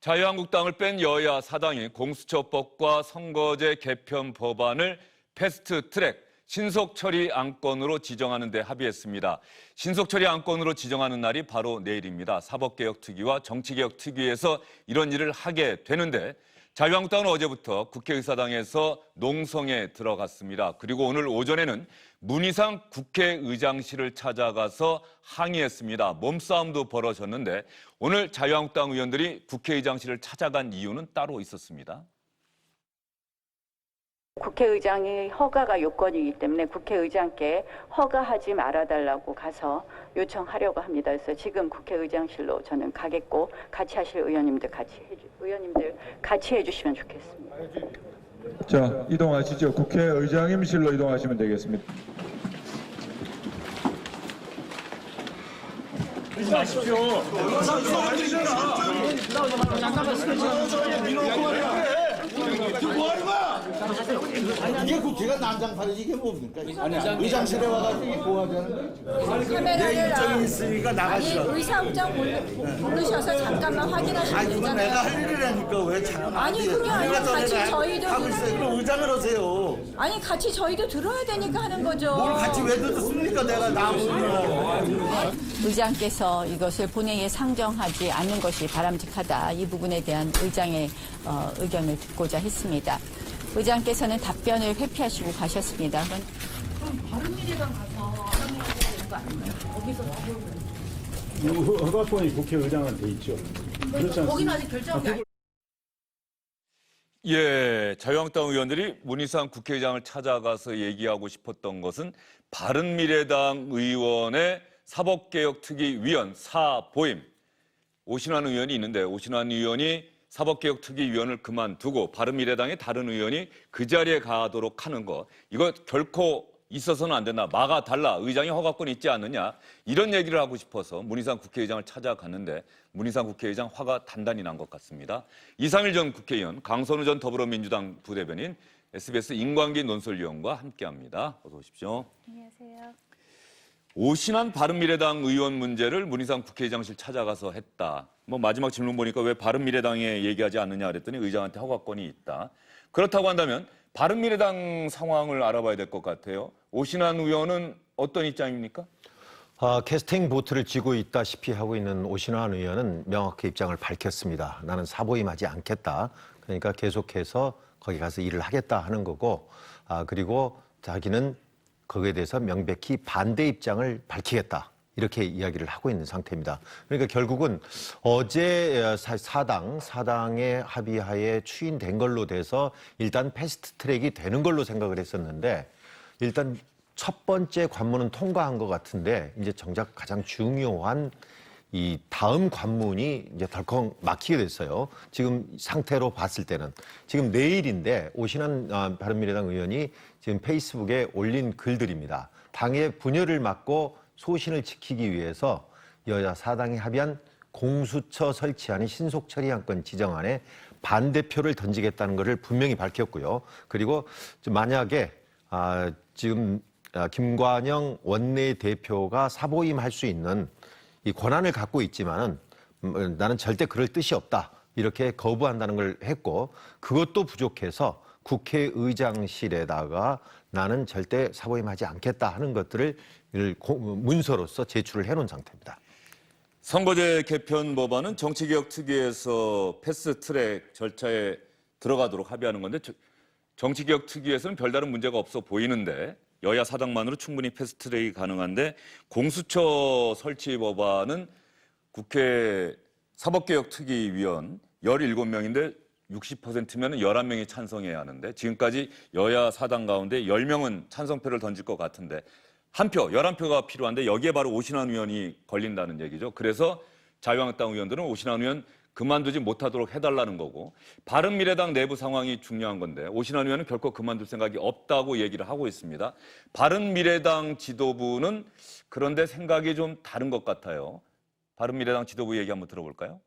자유한국당을 뺀 여야 사당이 공수처법과 선거제 개편 법안을 패스트트랙 신속처리 안건으로 지정하는 데 합의했습니다. 신속처리 안건으로 지정하는 날이 바로 내일입니다. 사법개혁특위와 정치개혁특위에서 이런 일을 하게 되는데 자유한국당은 어제부터 국회의사당에서 농성에 들어갔습니다. 그리고 오늘 오전에는 문희상 국회의장실을 찾아가서 항의했습니다. 몸싸움도 벌어졌는데 오늘 자유한국당 의원들이 국회의장실을 찾아간 이유는 따로 있었습니다. 국회의장이 허가가 요건이기 때문에 국회의장께 허가하지 말아달라고 가서 요청하려고 합니다. 그래서 지금 국회의장실로 저는 가겠고 같이 하실 의원님들 같이 해주시면 좋겠습니다. 자, 이동하시죠. 국회의장님실로 이동하시면 되겠습니다. 조심하십시오. 이게 국회가 난장판이지 이게 뭡니까? 의장실에 와가지고 이게 뭐 하자는 거야? 내 일정이 있으니까 나가시라고. 의사국장 부르셔서 잠깐만 확인하시면 아니 그건 되잖아요. 내가 할 일이라니까 왜 자꾸 아니, 그게 아니라 같이 저희도 하고 있어요. 그럼 의장을 하세요. 아니 같이 저희도 들어야 되니까 하는 거죠. 뭘 같이 왜 듣습니까? 내가 나오면. 의장께서 이것을 본회의에 상정하지 않는 것이 바람직하다. 이 부분에 대한 의장의 의견을 듣고자 했습니다. 의장께서는 답변을 회피하시고 가셨습니다. 그럼 바른미래당 가서 하는 거 아닌가요? 거기서 허가권이 국회의장은 돼 있죠. 그렇지 않습니까? 거기는 아직 결정이 안 예, 자유한국당 의원들이 문희상 국회의장을 찾아가서 얘기하고 싶었던 것은 바른미래당 의원의 사법개혁특위위원 사보임. 오신환 의원이 있는데 오신환 의원이 사법개혁특위위원을 그만두고 바른미래당의 다른 의원이 그 자리에 가도록 하는 거. 이거 결코 있어서는 안 된다. 막아달라. 의장이 허가권이 있지 않느냐. 이런 얘기를 하고 싶어서 문희상 국회의장을 찾아갔는데 문희상 국회의장 화가 단단히 난 것 같습니다. 이상일 전 국회의원, 강선우 전 더불어민주당 부대변인, SBS 인광기 논설위원과 함께합니다. 어서 오십시오. 안녕하세요. 오신환 바른미래당 의원 문제를 문희상 국회의장실 찾아가서 했다. 마지막 질문 보니까 왜 바른미래당에 얘기하지 않느냐 그랬더니 의장한테 허가권이 있다. 그렇다고 한다면 바른미래당 상황을 알아봐야 될 것 같아요. 오신환 의원은 어떤 입장입니까? 캐스팅 보트를 쥐고 있다시피 하고 있는 오신환 의원은 명확히 입장을 밝혔습니다. 나는 사보임하지 않겠다. 그러니까 계속해서 거기 가서 일을 하겠다 하는 거고, 그리고 자기는 거기에 대해서 명백히 반대 입장을 밝히겠다. 이렇게 이야기를 하고 있는 상태입니다. 그러니까 결국은 어제 사당의 합의하에 추인된 걸로 돼서 일단 패스트 트랙이 되는 걸로 생각을 했었는데 일단 첫 번째 관문은 통과한 것 같은데 이제 정작 가장 중요한 이 다음 관문이 이제 덜컥 막히게 됐어요. 지금 상태로 봤을 때는. 지금 내일인데 오신환 바른미래당 의원이 지금 페이스북에 올린 글들입니다. 당의 분열을 막고 소신을 지키기 위해서 여야 사당이 합의한 공수처 설치안이 신속처리 안건 지정안에 반대표를 던지겠다는 것을 분명히 밝혔고요. 그리고 만약에 지금 김관영 원내대표가 사보임할 수 있는 이 권한을 갖고 있지만은 나는 절대 그럴 뜻이 없다. 이렇게 거부한다는 걸 했고 그것도 부족해서 국회의장실에다가 나는 절대 사보임하지 않겠다 하는 것들을 문서로서 제출을 해놓은 상태입니다. 선거제 개편 법안은 정치개혁특위에서 패스트트랙 절차에 들어가도록 합의하는 건데 정치개혁특위에서는 별다른 문제가 없어 보이는데 여야 사당만으로 충분히 패스트트랙이 가능한데 공수처 설치 법안은 국회 사법개혁특위위원 17명인데 60%면 11명이 찬성해야 하는데 지금까지 여야 사당 가운데 10명은 찬성표를 던질 것 같은데 한 표, 11표가 필요한데 여기에 바로 오신환 의원이 걸린다는 얘기죠. 그래서 자유한국당 의원들은 오신환 의원 그만두지 못하도록 해달라는 거고 바른미래당 내부 상황이 중요한 건데 오신환 의원은 결코 그만둘 생각이 없다고 얘기를 하고 있습니다. 바른미래당 지도부는 그런데 생각이 좀 다른 것 같아요. 바른미래당 지도부 얘기 한번 들어볼까요?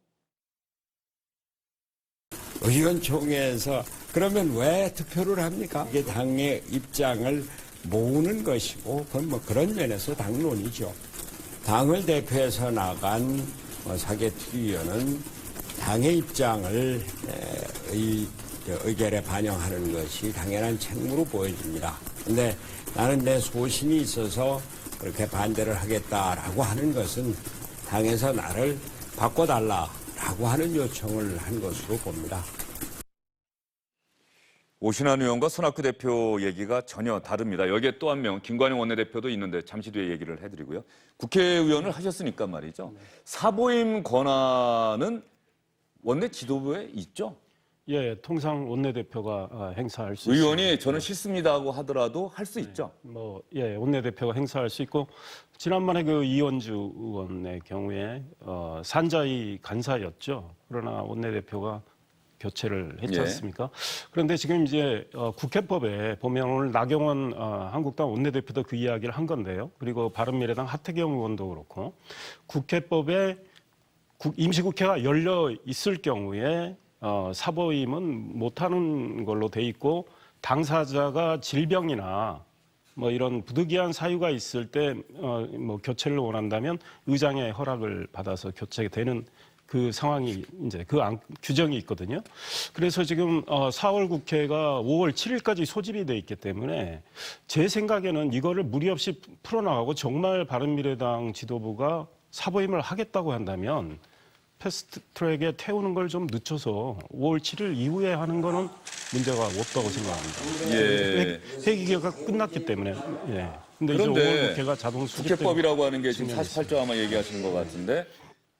의원총회에서 그러면 왜 투표를 합니까? 이게 당의 입장을 모으는 것이고 그건 그런 면에서 당론이죠. 당을 대표해서 나간 사개특위위원은 당의 입장을 의결에 반영하는 것이 당연한 책무로 보여집니다. 근데 나는 내 소신이 있어서 그렇게 반대를 하겠다라고 하는 것은 당에서 나를 바꿔달라라고 하는 요청을 한 것으로 봅니다. 오신환 의원과 손학규 대표 얘기가 전혀 다릅니다. 여기에 또 한 명 김관영 원내대표도 있는데 잠시 뒤에 얘기를 해드리고요. 국회의원을 하셨으니까 말이죠. 사보임 권한은 원내 지도부에 있죠? 예, 통상 원내대표가 행사할 수 있습니다. 의원이 저는 싫습니다 하고 하더라도 할 수 있죠? 원내대표가 행사할 수 있고 지난번에 그 이원주 의원의 경우에 산자위 간사였죠. 그러나 원내대표가 교체를 했지 않습니까? 그런데 지금 이제 국회법에 보면 오늘 나경원 한국당 원내대표도 그 이야기를 한 건데요. 그리고 바른미래당 하태경 의원도 그렇고 국회법에 임시국회가 열려 있을 경우에 사보임은 못하는 걸로 돼 있고 당사자가 질병이나 뭐 이런 부득이한 사유가 있을 때 뭐 교체를 원한다면 의장의 허락을 받아서 교체되는 그 상황이 이제 규정이 있거든요. 그래서 지금 4월 국회가 5월 7일까지 소집이 돼 있기 때문에 제 생각에는 이거를 무리 없이 풀어나가고 정말 바른미래당 지도부가 사보임을 하겠다고 한다면 패스트트랙에 태우는 걸 좀 늦춰서 5월 7일 이후에 하는 거는 문제가 없다고 생각합니다. 예. 회기가 끝났기 때문에. 예. 근데 이제 5월 국회가 자동 수립 국회법이라고 하는 게 지금 48조 아마 얘기하시는 것 같은데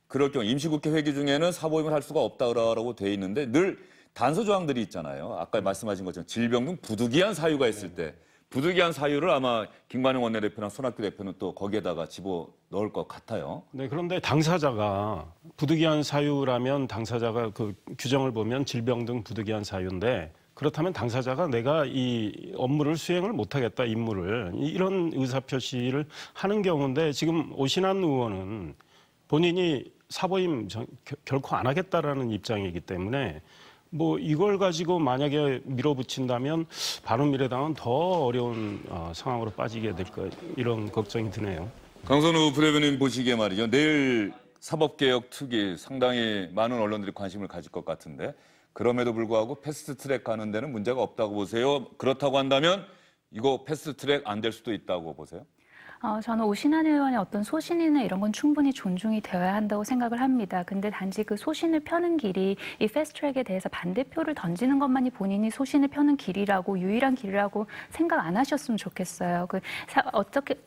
그럴 경우 임시국회 회기 중에는 사보임을 할 수가 없다라고 돼 있는데 늘 단서 조항들이 있잖아요. 아까 말씀하신 것처럼 질병 등 부득이한 사유가 있을 때 부득이한 사유를 아마 김관영 원내대표나 손학규 대표는 또 거기에다가 집어넣을 것 같아요. 네, 그런데 당사자가 부득이한 사유라면 당사자가 그 규정을 보면 질병 등 부득이한 사유인데 그렇다면 당사자가 내가 이 업무를 수행을 못하겠다, 임무를 이런 의사표시를 하는 경우인데 지금 오신환 의원은 본인이 사보임 결코 안 하겠다라는 입장이기 때문에 뭐 이걸 가지고 만약에 밀어붙인다면 바른미래당은 더 어려운 상황으로 빠지게 될까 이런 걱정이 드네요. 강선우 부대변인 보시기에 말이죠. 내일 사법개혁 특위 상당히 많은 언론들이 관심을 가질 것 같은데 그럼에도 불구하고 패스트트랙 가는 데는 문제가 없다고 보세요? 그렇다고 한다면 이거 패스트트랙 안 될 수도 있다고 보세요? 저는 오신환 의원의 어떤 소신이나 이런 건 충분히 존중이 되어야 한다고 생각을 합니다. 근데 단지 그 소신을 펴는 길이 이 패스트트랙에 대해서 반대표를 던지는 것만이 본인이 소신을 펴는 길이라고 유일한 길이라고 생각 안 하셨으면 좋겠어요.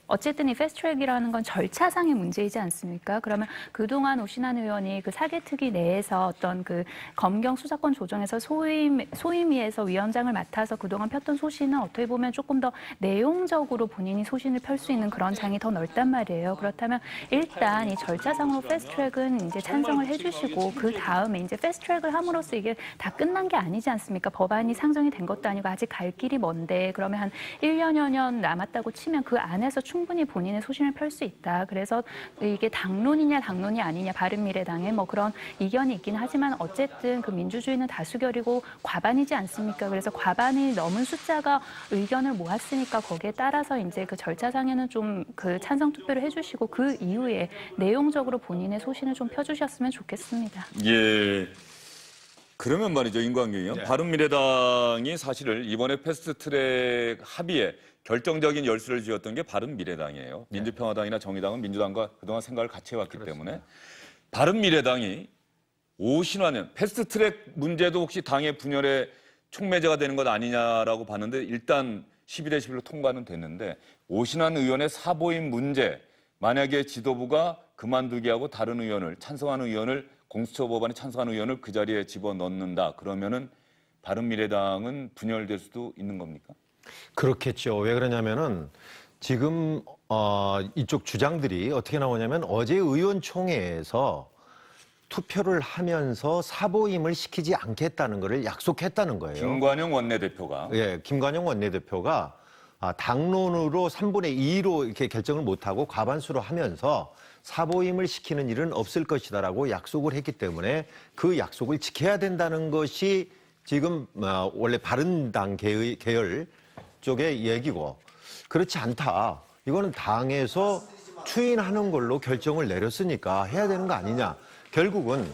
어쨌든 이 패스트트랙이라는 건 절차상의 문제이지 않습니까? 그러면 그동안 오신환 의원이 그 사개특위 내에서 어떤 그 검경 수사권 조정에서 소임위에서 위원장을 맡아서 그동안 폈던 소신은 어떻게 보면 조금 더 내용적으로 본인이 소신을 펼 수 있는 그런 장이 더 넓단 말이에요. 그렇다면 일단 이 절차상으로 패스트트랙은 이제 찬성을 해주시고 그 다음에 이제 패스트트랙을 함으로써 이게 다 끝난 게 아니지 않습니까? 법안이 상정이 된 것도 아니고 아직 갈 길이 먼데 그러면 한 1년여 년 남았다고 치면 그 안에서 충분히 본인의 소신을 펼 수 있다. 그래서 이게 당론이냐 당론이 아니냐 바른미래당에 뭐 그런 이견이 있긴 하지만 어쨌든 그 민주주의는 다수결이고 과반이지 않습니까? 그래서 과반이 넘은 숫자가 의견을 모았으니까 거기에 따라서 이제 그 절차상에는 좀 그 찬성 투표를 해주시고 그 이후에 내용적으로 본인의 소신을 좀 펴주셨으면 좋겠습니다. 예. 그러면 말이죠, 임광규 의원. 바른미래당이 사실은 이번에 패스트트랙 합의에 결정적인 열쇠를 쥐었던 게 바른미래당이에요. 민주평화당이나 정의당은 민주당과 그동안 생각을 같이 해왔기 때문에 바른미래당이 오신환 패스트트랙 문제도 혹시 당의 분열의 촉매제가 되는 것 아니냐라고 봤는데 일단 12대 11로 통과는 됐는데 오신환 의원의 사보임 문제 만약에 지도부가 그만두게 하고 다른 의원을 찬성하는 의원을 공수처 법안에 찬성하는 의원을 그 자리에 집어넣는다. 그러면은 바른미래당은 분열될 수도 있는 겁니까? 그렇겠죠. 왜 그러냐면은 지금 이쪽 주장들이 어떻게 나오냐면 어제 의원총회에서 투표를 하면서 사보임을 시키지 않겠다는 것을 약속했다는 거예요. 김관영 원내대표가. 예, 김관영 원내대표가 당론으로 3분의 2로 이렇게 결정을 못하고 과반수로 하면서 사보임을 시키는 일은 없을 것이다라고 약속을 했기 때문에 그 약속을 지켜야 된다는 것이 지금 원래 바른당 계열 쪽의 얘기고 그렇지 않다. 이거는 당에서 추인하는 걸로 결정을 내렸으니까 해야 되는 거 아니냐. 결국은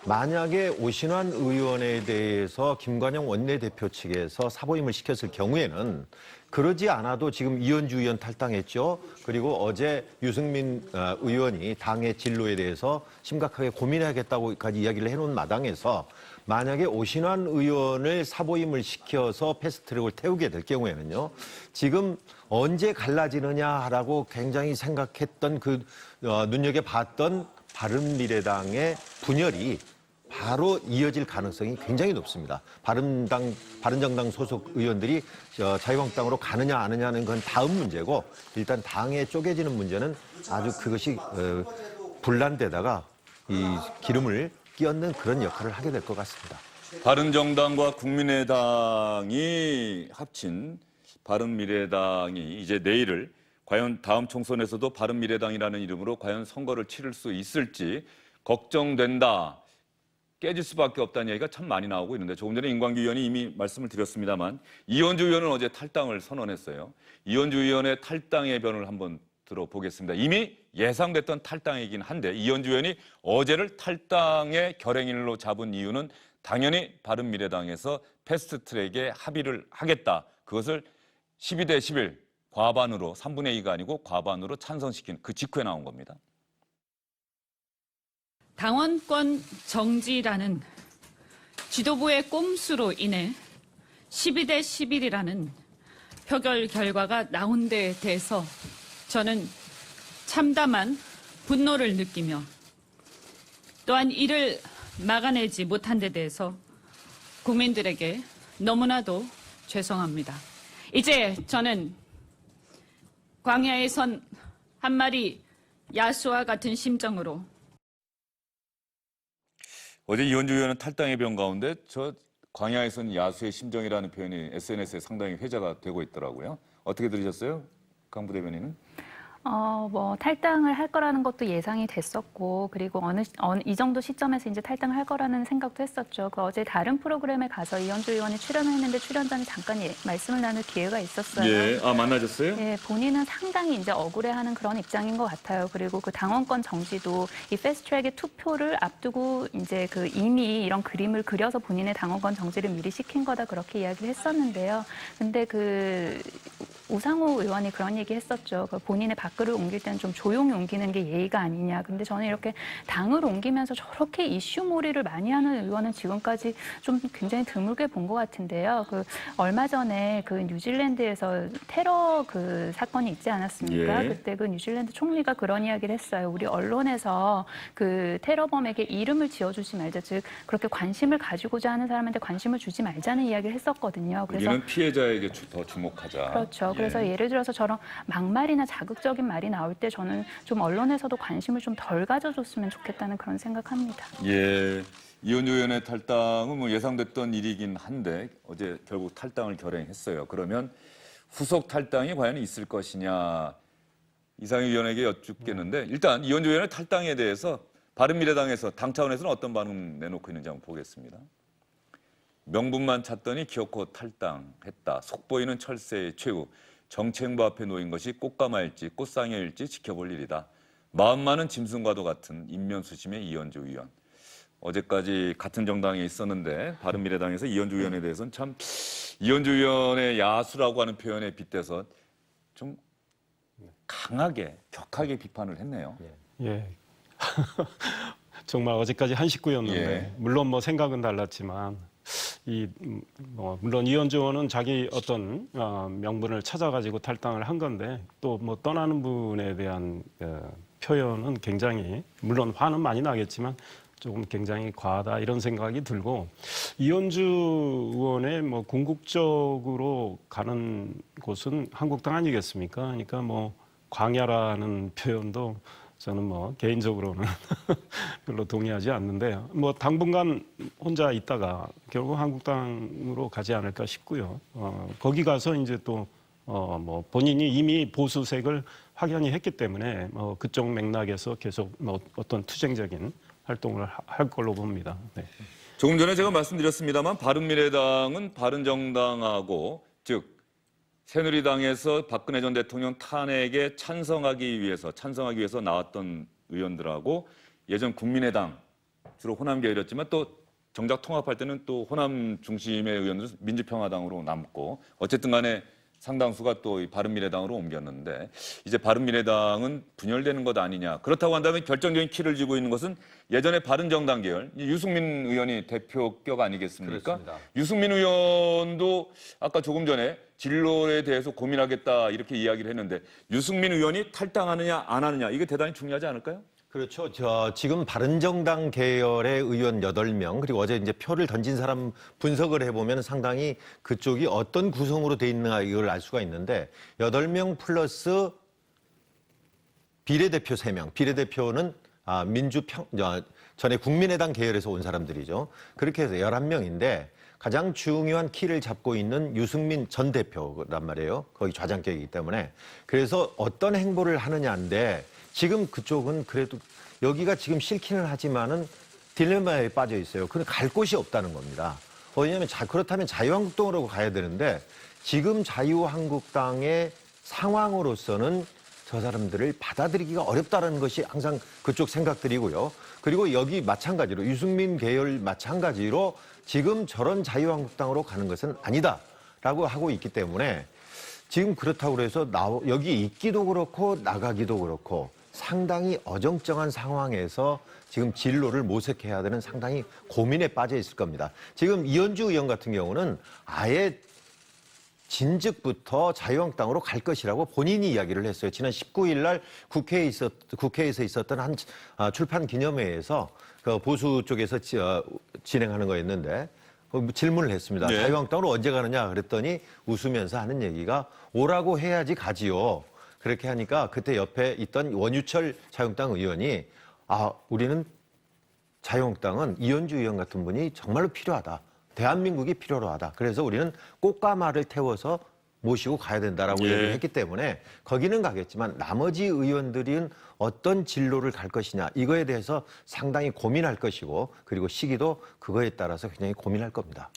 만약에 오신환 의원에 대해서 김관영 원내대표 측에서 사보임을 시켰을 경우에는 그러지 않아도 지금 이현주 의원 탈당했죠. 그리고 어제 유승민 의원이 당의 진로에 대해서 심각하게 고민해야겠다고까지 이야기를 해놓은 마당에서 만약에 오신환 의원을 사보임을 시켜서 패스트트랙을 태우게 될 경우에는요. 지금 언제 갈라지느냐라고 굉장히 생각했던 눈여겨봤던 바른미래당의 분열이 바로 이어질 가능성이 굉장히 높습니다. 바른정당 소속 의원들이 자유한국당으로 가느냐 안 하느냐는 건 다음 문제고 일단 당에 쪼개지는 문제는 아주 그것이 분란되다가 이 기름을 끼얹는 그런 역할을 하게 될 것 같습니다. 바른정당과 국민의당이 합친 바른미래당이 이제 내일을 과연 다음 총선에서도 바른미래당이라는 이름으로 과연 선거를 치를 수 있을지 걱정된다. 깨질 수밖에 없다는 얘기가 참 많이 나오고 있는데 조금 전에 임광규 의원이 이미 말씀을 드렸습니다만 이현주 의원은 어제 탈당을 선언했어요. 이현주 의원의 탈당의 변을 한번 들어보겠습니다. 이미 예상됐던 탈당이긴 한데 이현주 의원이 어제를 탈당의 결행일로 잡은 이유는 당연히 바른미래당에서 패스트트랙에 합의를 하겠다. 그것을 12대 11 과반으로 3분의 2가 아니고 과반으로 찬성시킨 그 직후에 나온 겁니다. 당원권 정지라는 지도부의 꼼수로 인해 12대 11이라는 표결 결과가 나온 데에 대해서 저는 참담한 분노를 느끼며 또한 이를 막아내지 못한 데 대해서 국민들에게 너무나도 죄송합니다. 이제 저는 광야에선 한 마리 야수와 같은 심정으로 어제 이현주 의원은 탈당의 변 가운데 저 광야에선 야수의 심정이라는 표현이 SNS에 상당히 회자가 되고 있더라고요. 어떻게 들으셨어요? 강 부대변인은? 탈당을 할 거라는 것도 예상이 됐었고, 그리고 이 정도 시점에서 이제 탈당을 할 거라는 생각도 했었죠. 어제 다른 프로그램에 가서 이현주 의원이 출연을 했는데 출연자는 잠깐 말씀을 나눌 기회가 있었어요. 예, 만나셨어요? 예, 본인은 상당히 이제 억울해하는 그런 입장인 것 같아요. 그리고 그 당원권 정지도 이 패스트트랙의 투표를 앞두고 이제 이미 이런 그림을 그려서 본인의 당원권 정지를 미리 시킨 거다 그렇게 이야기를 했었는데요. 근데 우상호 의원이 그런 얘기 했었죠. 본인의 밖을 옮길 때는 좀 조용히 옮기는 게 예의가 아니냐. 근데 저는 이렇게 당을 옮기면서 저렇게 이슈몰이를 많이 하는 의원은 지금까지 좀 굉장히 드물게 본 것 같은데요. 얼마 전에 뉴질랜드에서 테러 사건이 있지 않았습니까? 예. 그때 뉴질랜드 총리가 그런 이야기를 했어요. 우리 언론에서 테러범에게 이름을 지어주지 말자. 즉 그렇게 관심을 가지고자 하는 사람한테 관심을 주지 말자는 이야기를 했었거든요. 그래서 우리는 피해자에게 더 주목하자. 그렇죠. 예. 그래서 예를 들어서 저런 막말이나 자극적인 말이 나올 때 저는 좀 언론에서도 관심을 좀 덜 가져줬으면 좋겠다는 그런 생각합니다. 예, 이현주 의원의 탈당은 예상됐던 일이긴 한데 어제 결국 탈당을 결행했어요. 그러면 후속 탈당이 과연 있을 것이냐 이상희 의원에게 여쭙겠는데 일단 이현주 의원의 탈당에 대해서 바른미래당에서 당 차원에서는 어떤 반응 내놓고 있는지 한번 보겠습니다. 명분만 찾더니 기어코 탈당했다. 속보이는 철새의 최후. 정책부 앞에 놓인 것이 꽃가마일지 꽃상여일지 지켜볼 일이다. 마음만은 짐승과도 같은 인면수심의 이현주 의원. 어제까지 같은 정당에 있었는데 바른미래당에서 이현주 의원에 대해서는 참 이현주 의원의 야수라고 하는 표현에 빗대서 좀 강하게 격하게 비판을 했네요. 예. 정말 어제까지 한 식구였는데 예. 물론 생각은 달랐지만 물론 이현주 의원은 자기 어떤 명분을 찾아가지고 탈당을 한 건데 또 떠나는 분에 대한 표현은 굉장히 물론 화는 많이 나겠지만 조금 굉장히 과하다 이런 생각이 들고 이현주 의원의 궁극적으로 가는 곳은 한국당 아니겠습니까? 그러니까 광야라는 표현도 저는 개인적으로는 별로 동의하지 않는데 당분간 혼자 있다가 결국 한국당으로 가지 않을까 싶고요. 거기 가서 이제 또 본인이 이미 보수색을 확연히 했기 때문에 그쪽 맥락에서 계속 어떤 투쟁적인 활동을 할 걸로 봅니다. 네. 조금 전에 제가 말씀드렸습니다만 바른미래당은 바른정당하고 즉 새누리당에서 박근혜 전 대통령 탄핵에 찬성하기 위해서 나왔던 의원들하고 예전 국민의당 주로 호남 계열이었지만 또 정작 통합할 때는 또 호남 중심의 의원들은 민주평화당으로 남고 어쨌든 간에 상당수가 또 이 바른미래당으로 옮겼는데 이제 바른미래당은 분열되는 것 아니냐. 그렇다고 한다면 결정적인 키를 쥐고 있는 것은 예전에 바른정당 계열 유승민 의원이 대표격 아니겠습니까? 그렇습니다. 유승민 의원도 아까 조금 전에 진로에 대해서 고민하겠다 이렇게 이야기를 했는데 유승민 의원이 탈당하느냐 안 하느냐 이게 대단히 중요하지 않을까요? 그렇죠. 지금 바른정당 계열의 의원 8명, 그리고 어제 이제 표를 던진 사람 분석을 해보면 상당히 그쪽이 어떤 구성으로 돼 있는가 이걸 알 수가 있는데 8명 플러스 비례대표 3명. 비례대표는 전에 국민의당 계열에서 온 사람들이죠. 그렇게 해서 11명인데 가장 중요한 키를 잡고 있는 유승민 전 대표란 말이에요. 거기 좌장격이기 때문에. 그래서 어떤 행보를 하느냐인데 지금 그쪽은 그래도 여기가 지금 싫기는 하지만은 딜레마에 빠져 있어요. 그럼 갈 곳이 없다는 겁니다. 왜냐하면 그렇다면 자유한국당으로 가야 되는데 지금 자유한국당의 상황으로서는 저 사람들을 받아들이기가 어렵다는 것이 항상 그쪽 생각들이고요. 그리고 여기 마찬가지로 유승민 계열 마찬가지로 지금 저런 자유한국당으로 가는 것은 아니다라고 하고 있기 때문에 지금 그렇다고 해서 여기 있기도 그렇고 나가기도 그렇고 상당히 어정쩡한 상황에서 지금 진로를 모색해야 되는 상당히 고민에 빠져 있을 겁니다. 지금 이현주 의원 같은 경우는 아예 진즉부터 자유한국당으로 갈 것이라고 본인이 이야기를 했어요. 지난 19일 날 국회에서 있었던 한 출판 기념회에서 그 보수 쪽에서 진행하는 거였는데 질문을 했습니다. 네. 자유한국당으로 언제 가느냐 그랬더니 웃으면서 하는 얘기가 오라고 해야지 가지요. 그렇게 하니까 그때 옆에 있던 원유철 자유한국당 의원이 우리는 자유한국당은 이현주 의원 같은 분이 정말로 필요하다. 대한민국이 필요로 하다. 그래서 우리는 꽃가마를 태워서 모시고 가야 된다라고 얘기를 했기 때문에 거기는 가겠지만 나머지 의원들은 어떤 진로를 갈 것이냐 이거에 대해서 상당히 고민할 것이고 그리고 시기도 그거에 따라서 굉장히 고민할 겁니다.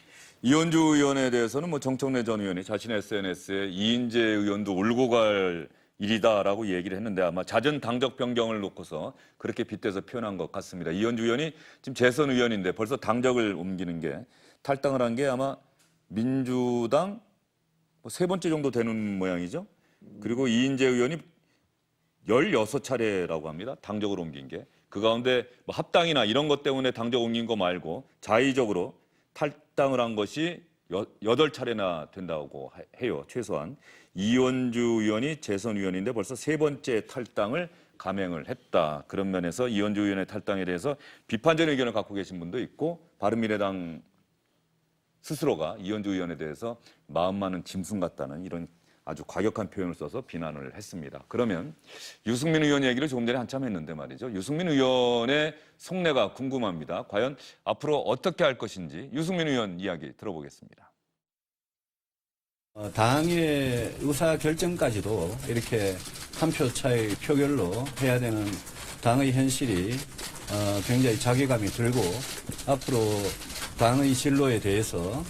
이현주 의원에 대해서는 뭐 정청래 전 의원이 자신의 SNS에 이인재 의원도 울고 갈 일이다라고 얘기를 했는데 아마 잦은 당적 변경을 놓고서 그렇게 빗대서 표현한 것 같습니다. 이현주 의원이 지금 재선 의원인데 벌써 당적을 옮기는 게 탈당을 한 게 아마 민주당 3번째 정도 되는 모양이죠. 그리고 이인재 의원이 16차례라고 합니다. 당적을 옮긴 게. 그 가운데 뭐 합당이나 이런 것 때문에 당적 옮긴 거 말고 자의적으로 탈당을 한 것이 8차례나 된다고 해요. 최소한. 이현주 의원이 재선 의원인데 벌써 3번째 탈당을 감행을 했다. 그런 면에서 이현주 의원의 탈당에 대해서 비판적인 의견을 갖고 계신 분도 있고 바른미래당 스스로가 이현주 의원에 대해서 마음 많은 짐승 같다는 이런 아주 과격한 표현을 써서 비난을 했습니다. 그러면 유승민 의원 얘기를 조금 전에 한참 했는데 말이죠. 유승민 의원의 속내가 궁금합니다. 과연 앞으로 어떻게 할 것인지 유승민 의원 이야기 들어보겠습니다. 당의 의사 결정까지도 이렇게 한 표 차의 표결로 해야 되는 당의 현실이 굉장히 자괴감이 들고 앞으로 당의 진로에 대해서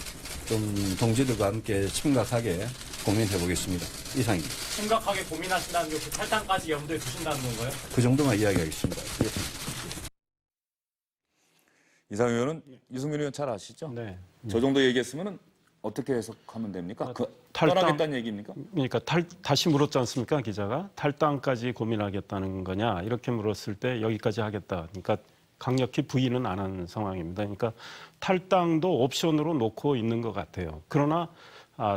좀 동지들과 함께 심각하게 고민해 보겠습니다. 이상입니다. 심각하게 고민하신다는 게 그 탈당까지 염두에 두신다는 건가요? 그 정도만 이야기하겠습니다. 이상 의원은 유승민 의원 잘 아시죠? 네. 저 정도 얘기했으면 어떻게 해석하면 됩니까? 떠나겠다는 얘기입니까? 그러니까 다시 물었지 않습니까? 기자가 탈당까지 고민하겠다는 거냐 이렇게 물었을 때 여기까지 하겠다. 그러니까 강력히 부인은 안 한 상황입니다. 그러니까 탈당도 옵션으로 놓고 있는 것 같아요. 그러나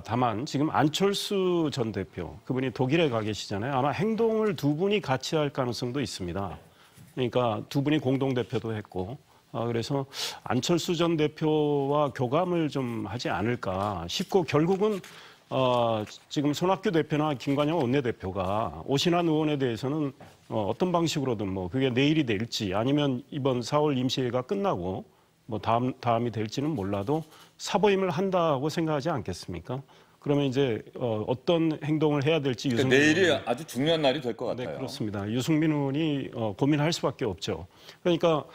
다만 지금 안철수 전 대표 그분이 독일에 가 계시잖아요. 아마 행동을 두 분이 같이 할 가능성도 있습니다. 그러니까 두 분이 공동대표도 했고 그래서 안철수 전 대표와 교감을 좀 하지 않을까 싶고 결국은 지금 손학규 대표나 김관영 원내대표가 오신환 의원에 대해서는 어떤 방식으로든 뭐 그게 내일이 될지 아니면 이번 4월 임시회가 끝나고 뭐 다음이 될지는 몰라도 사보임을 한다고 생각하지 않겠습니까? 그러면 이제 어떤 행동을 해야 될지 그러니까 내일이 아주 중요한 날이 될 것 같아요. 네, 그렇습니다. 유승민 의원이 고민할 수밖에 없죠. 그러니까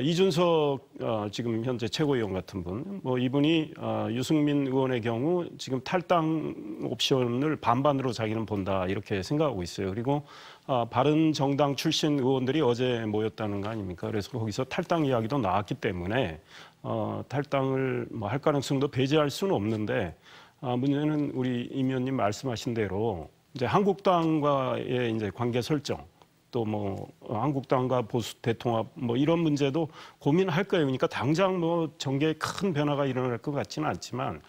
이준석 지금 현재 최고위원 같은 분, 뭐 이분이 유승민 의원의 경우 지금 탈당 옵션을 반반으로 자기는 본다 이렇게 생각하고 있어요. 그리고 바른정당 출신 의원들이 어제 모였다는 거 아닙니까? 그래서 거기서 탈당 이야기도 나왔기 때문에 탈당을 뭐 할 가능성도 배제할 수는 없는데 문제는 우리 임 의원님 말씀하신 대로 이제 한국당과의 이제 관계 설정. 또 뭐 한국당과 보수 대통합 뭐 이런 문제도 고민할 거예요. 그러니까 당장 뭐 정계에 큰 변화가 일어날 것 같지는 않지만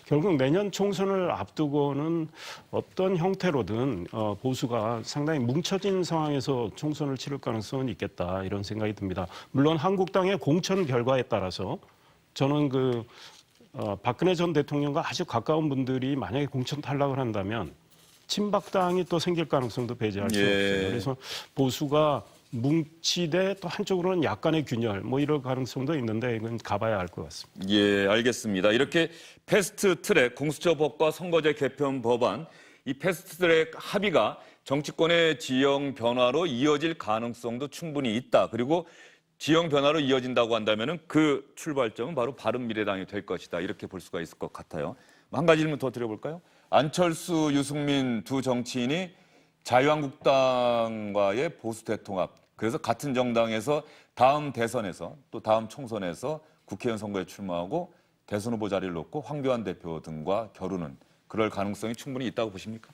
결국 내년 총선을 앞두고는 어떤 형태로든 보수가 상당히 뭉쳐진 상황에서 총선을 치를 가능성은 있겠다 이런 생각이 듭니다. 물론 한국당의 공천 결과에 따라서 저는 박근혜 전 대통령과 아주 가까운 분들이 만약에 공천 탈락을 한다면 친박당이 또 생길 가능성도 배제할 수 없어요. 그래서 보수가 뭉치되 또 한쪽으로는 약간의 균열 뭐 이럴 가능성도 있는데 이건 가봐야 알 것 같습니다. 예, 알겠습니다. 이렇게 패스트트랙 공수처법과 선거제 개편 법안 이 패스트트랙 합의가 정치권의 지형 변화로 이어질 가능성도 충분히 있다. 그리고 지형 변화로 이어진다고 한다면은 그 출발점은 바로 바른미래당이 될 것이다. 이렇게 볼 수가 있을 것 같아요. 한 가지 질문 더 드려볼까요? 안철수, 유승민 두 정치인이 자유한국당과의 보수 대통합, 그래서 같은 정당에서 다음 대선에서 또 다음 총선에서 국회의원 선거에 출마하고 대선 후보 자리를 놓고 황교안 대표 등과 겨루는 그럴 가능성이 충분히 있다고 보십니까?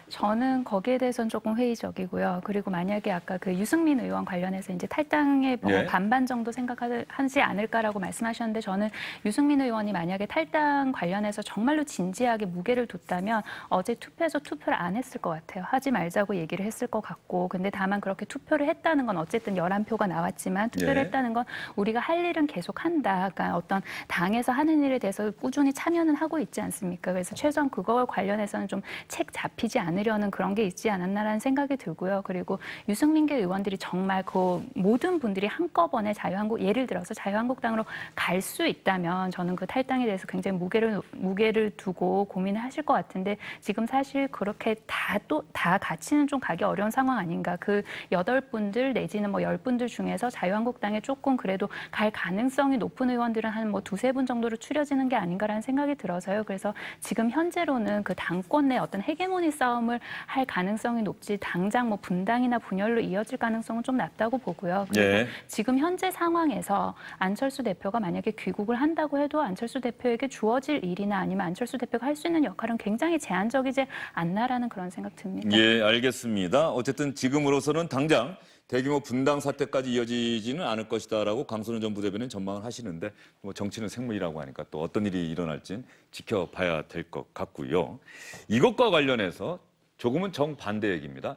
저는 거기에 대해서는 조금 회의적이고요. 그리고 만약에 아까 그 유승민 의원 관련해서 이제 탈당의 반반 정도 생각하지 않을까라고 말씀하셨는데 저는 유승민 의원이 만약에 탈당 관련해서 정말로 진지하게 무게를 뒀다면 어제 투표에서 투표를 안 했을 것 같아요. 하지 말자고 얘기를 했을 것 같고. 근데 다만 그렇게 투표를 했다는 건 어쨌든 11표가 나왔지만 투표를 했다는 건 우리가 할 일은 계속 한다. 그러니까 어떤 당에서 하는 일에 대해서 꾸준히 참여는 하고 있지 않습니까? 그래서 최소한 그거 관련해서는 좀 책 잡히지 않으려는 그런 게 있지 않았나라는 생각이 들고요. 그리고 유승민계 의원들이 정말 그 모든 분들이 한꺼번에 예를 들어서 자유한국당으로 갈 수 있다면 저는 그 탈당에 대해서 굉장히 무게를 두고 고민을 하실 것 같은데 지금 사실 그렇게 다 같이는 좀 가기 어려운 상황 아닌가. 그 8분들 내지는 뭐 10분들 중에서 자유한국당에 조금 그래도 갈 가능성이 높은 의원들은 한 뭐 2-3분 정도로 추려지는 게 아닌가라는 생각이 들어서요. 그래서 지금 현재로는 그 당권 내 어떤 헤게모니 싸움을 할 가능성이 높지 당장 뭐 분당이나 분열로 이어질 가능성은 좀 낮다고 보고요. 그리고 지금 현재 상황에서 안철수 대표가 만약에 귀국을 한다고 해도 안철수 대표에게 주어질 일이나 아니면 안철수 대표가 할 수 있는 역할은 굉장히 제한적이지 않나라는 그런 생각 듭니다. 예, 알겠습니다. 어쨌든 지금으로서는 당장 대규모 분당 사태까지 이어지지는 않을 것이다라고 강선우 전 부대변인 전망을 하시는데 뭐 정치는 생물이라고 하니까 또 어떤 일이 일어날지는 지켜봐야 될 것 같고요. 이것과 관련해서 조금은 정반대 얘기입니다.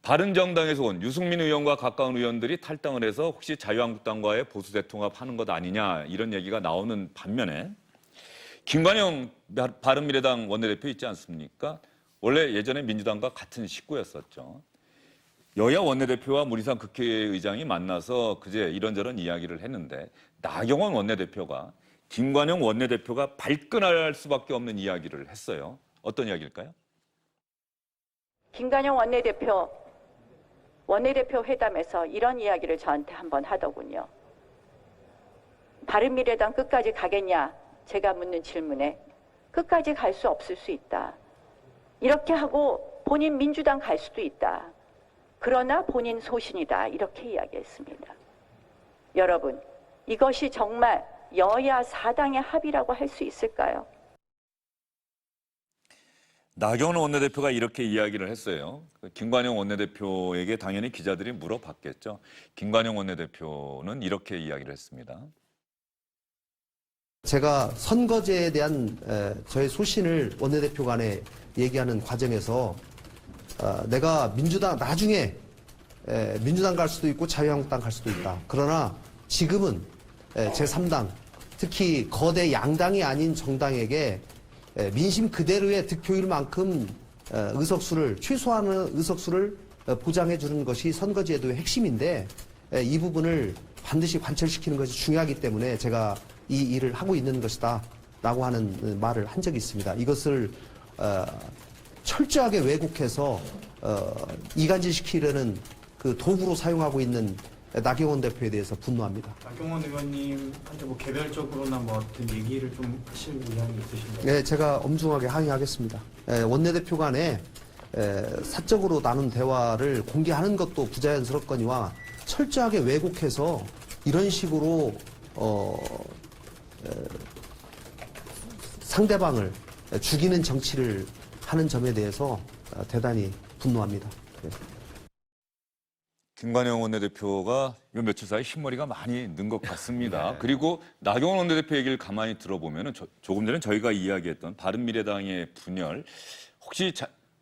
바른정당에서 온 유승민 의원과 가까운 의원들이 탈당을 해서 혹시 자유한국당과의 보수 대통합하는 것 아니냐 이런 얘기가 나오는 반면에 김관영 바른미래당 원내대표 있지 않습니까? 원래 예전에 민주당과 같은 식구였었죠. 여야 원내대표와 문희상 국회의장이 만나서 그제 이런저런 이야기를 했는데 나경원 원내대표가 김관영 원내대표가 발끈할 수밖에 없는 이야기를 했어요. 어떤 이야기일까요? 김관영 원내대표 회담에서 이런 이야기를 저한테 한번 하더군요. 바른미래당 끝까지 가겠냐? 제가 묻는 질문에 끝까지 갈 수 없을 수 있다. 이렇게 하고 본인 민주당 갈 수도 있다. 그러나 본인 소신이다. 이렇게 이야기했습니다. 여러분, 이것이 정말 여야 4당의 합의라고 할 수 있을까요? 나경원 원내대표가 이렇게 이야기를 했어요. 김관영 원내대표에게 당연히 기자들이 물어봤겠죠. 김관영 원내대표는 이렇게 이야기를 했습니다. 제가 선거제에 대한 저의 소신을 원내대표 간에 얘기하는 과정에서 내가 나중에 민주당 갈 수도 있고 자유한국당 갈 수도 있다. 그러나 지금은 제3당, 특히 거대 양당이 아닌 정당에게 민심 그대로의 득표율만큼 최소한의 의석수를 보장해 주는 것이 선거제도의 핵심인데 이 부분을 반드시 관철시키는 것이 중요하기 때문에 제가 이 일을 하고 있는 것이다 라고 하는 말을 한 적이 있습니다. 이것을 철저하게 왜곡해서 이간질시키려는 그 도구로 사용하고 있는 나경원 대표에 대해서 분노합니다. 나경원 의원님한테 뭐 개별적으로나 뭐 어떤 얘기를 좀 하실 의향이 있으신가요? 네, 제가 엄중하게 항의하겠습니다. 원내대표 간에 사적으로 나눈 대화를 공개하는 것도 부자연스럽거니와 철저하게 왜곡해서 이런 식으로 상대방을 죽이는 정치를 하는 점에 대해서 대단히 분노합니다. 네. 김관영 원내대표가 요 며칠 사이 흰머리가 많이 는 것 같습니다. 그리고 나경원 원내대표 얘기를 가만히 들어보면 조금 전에 저희가 이야기했던 바른미래당의 분열, 혹시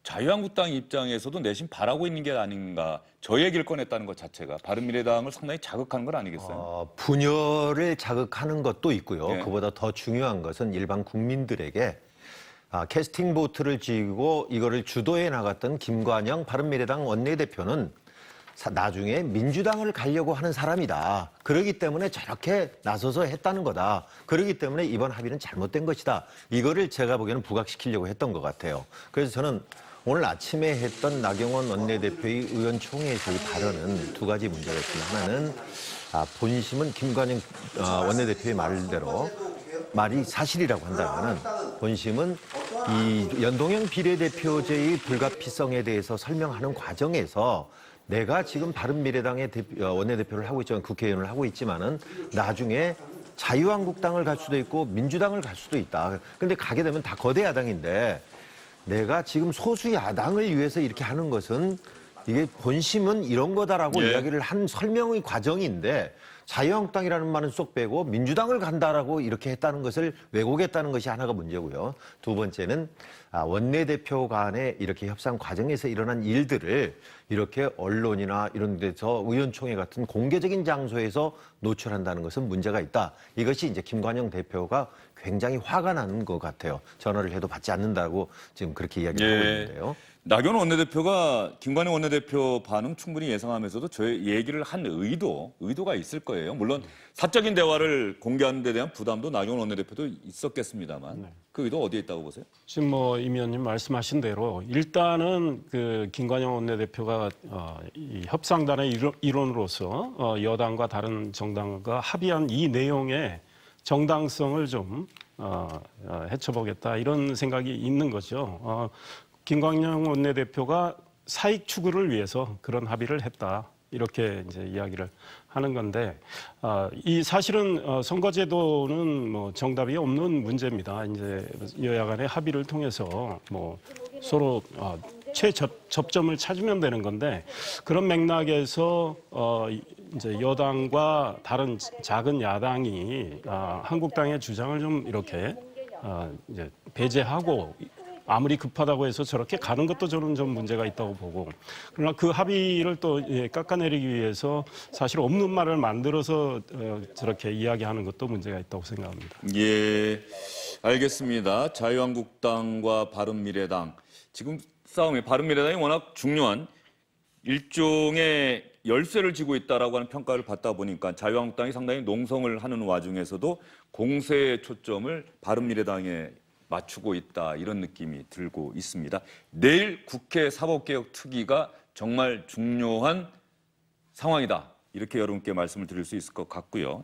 자유한국당 입장에서도 내심 바라고 있는 게 아닌가, 저 얘기를 꺼냈다는 것 자체가 바른미래당을 상당히 자극하는 건 아니겠어요? 분열을 자극하는 것도 있고요. 네. 그보다 더 중요한 것은 일반 국민들에게 캐스팅 보트를 쥐고 이거를 주도해 나갔던 김관영 바른미래당 원내대표는 나중에 민주당을 가려고 하는 사람이다. 그렇기 때문에 저렇게 나서서 했다는 거다. 그렇기 때문에 이번 합의는 잘못된 것이다. 이거를 제가 보기에는 부각시키려고 했던 것 같아요. 그래서 저는 오늘 아침에 했던 나경원 원내대표의 의원총회에서의 발언은 두 가지 문제가 있습니다. 하나는 본심은 김관영 원내대표의 말대로 말이 사실이라고 한다면 본심은 이 연동형 비례대표제의 불가피성에 대해서 설명하는 과정에서 내가 지금 바른미래당의 원내대표를 하고 있지만 국회의원을 하고 있지만은 나중에 자유한국당을 갈 수도 있고 민주당을 갈 수도 있다. 그런데 가게 되면 다 거대 야당인데 내가 지금 소수 야당을 위해서 이렇게 하는 것은 이게 본심은 이런 거다라고 이야기를 한 설명의 과정인데 자유한국당이라는 말은 쏙 빼고 민주당을 간다라고 이렇게 했다는 것을 왜곡했다는 것이 하나가 문제고요. 두 번째는 원내대표 간의 이렇게 협상 과정에서 일어난 일들을 이렇게 언론이나 이런 데서 의원총회 같은 공개적인 장소에서 노출한다는 것은 문제가 있다. 이것이 이제 김관영 대표가 굉장히 화가 나는 것 같아요. 전화를 해도 받지 않는다고 지금 그렇게 이야기를 하고 있는데요. 나경원 원내대표가 김관영 원내대표 반응 충분히 예상하면서도 저의 얘기를 한 의도가 있을 거예요. 물론 사적인 대화를 공개하는 데 대한 부담도 나경원 원내대표도 있었겠습니다만 그 의도 어디에 있다고 보세요? 지금 임 의원님 말씀하신 대로 일단은 그 김관영 원내대표가 이 협상단의 일원으로서 여당과 다른 정당과 합의한 이 내용의 정당성을 좀 헤쳐보겠다 이런 생각이 있는 거죠. 김관영 원내대표가 사익 추구를 위해서 그런 합의를 했다. 이렇게 이제 이야기를 하는 건데, 이 사실은 선거제도는 뭐 정답이 없는 문제입니다. 이제 여야 간의 합의를 통해서 뭐 서로 최접점을 찾으면 되는 건데, 그런 맥락에서 이제 여당과 다른 작은 야당이 한국당의 주장을 좀 이렇게 이제 배제하고 아무리 급하다고 해서 저렇게 가는 것도 저는 좀 문제가 있다고 보고, 그러나 그 합의를 또 깎아내리기 위해서 사실 없는 말을 만들어서 저렇게 이야기하는 것도 문제가 있다고 생각합니다. 예, 알겠습니다. 자유한국당과 바른미래당, 지금 싸움이 바른미래당이 워낙 중요한 일종의 열쇠를 쥐고 있다라고 하는 평가를 받다 보니까 자유한국당이 상당히 농성을 하는 와중에서도 공세의 초점을 바른미래당에 맞추고 있다, 이런 느낌이 들고 있습니다. 내일 국회 사법개혁특위가 정말 중요한 상황이다, 이렇게 여러분께 말씀을 드릴 수 있을 것 같고요.